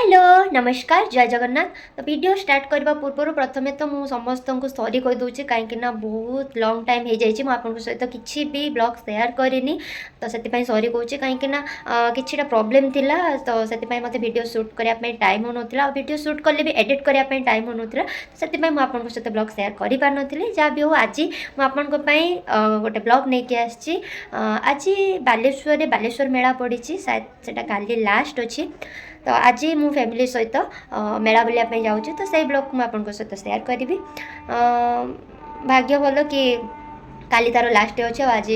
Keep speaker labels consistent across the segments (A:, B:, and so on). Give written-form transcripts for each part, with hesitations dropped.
A: Hello नमस्कार जय जगन्नाथ। तो वीडियो स्टार्ट करने पूर्व प्रथमे तो मुझे समस्त को सॉरी कही दूसरी कहीं बहुत लॉन्ग टाइम हो जाए मुझे सहित किसी भी ब्लॉग शेयर करनी तो से सॉरी कहूँ कहीं कि प्रोब्लेम थिला तो से मत वीडियो शूट करने टाइम हो ना वीडियो शूट कले भी एडिट करने टाइम हो ना से मुझे सहित ब्लॉग शेयर कर पारि जहाँ भी हो आज मुझे गोटे ब्लॉग नहीं कि आज बालेश्वर मेला पड़ी शायद से काली लास्ट अच्छी तो आज मु फैमिली सहित मेला बुलायापी जाऊँगी तो सही ब्लॉग को आपन सहित शेयर करी भाग्य भल कि काली तार लास्ट डे अच्छे आज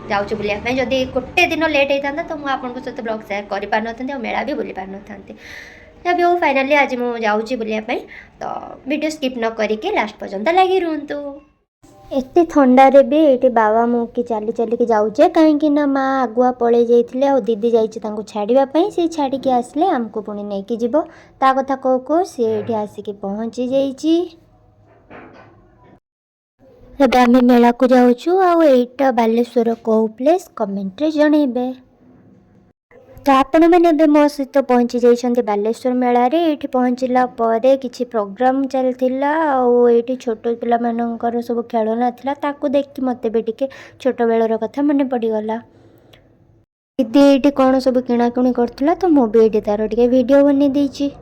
A: जाऊँ बुलायापी जदि गोटे दिन लेट होता तो मुझे आपन सहित ब्लॉग शेयर कर पार ना मेला भी बुली पार ना जब भी हो फाइनाली आज मुझे जाऊँगी बुलायापी तो वीडियो स्किप न करके लास्ट पर्यंत लगी रुहतु। एते थंडारे भी ये बाबा मुझे चली चलिकी जाऊे कहीं माँ आगुआ पलि जाते और दीदी जाइए छाड़ापी से छाड़ी आसले आमको पुणी नहीं कि जीव ता कथा कौ कौ सी ये आसिक पहुँची जाइए। आम मेला को जाऊँ आईटा बालेश्वर कौ प्लेस कमेंट्रे जनइबे। तो आपण मैंने मो सहित पहुँची जाइए बालेश्वर मेलारे ये पहुँचला कि प्रोग्राम चलता ये छोट पिलाମାନଙ୍କର सब खेलना था ताकू देखी मत भी टे छोट बेलर कथा मन पड़गला। दीदी ये कौन सब किणाकिणी करथुला तो मु भी ये तार टे वीडियो बनी देछि।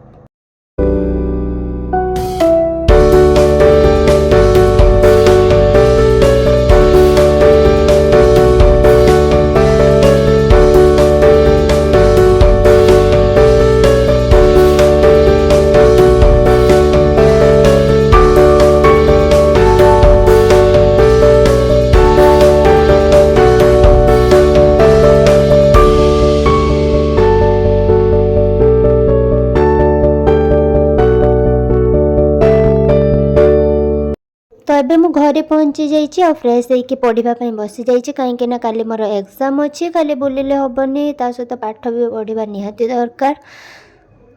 A: तो एबे मु घरे पहुँची जाइए फ्रेश होकर पढ़ापी बसी जाइए कहीं काली मोर एग्जाम अच्छी खाली बुलिले हेनी ता सहित पाठ भी पढ़ा निहाती दरकार।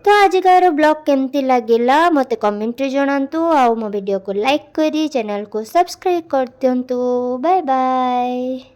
A: तो आजिकार ब्लॉग केमती लगिला मते कमेंट जनातु आ मो वीडियो को लाइक करी चैनल को सब्सक्राइब कर दिंतु। Bye bye.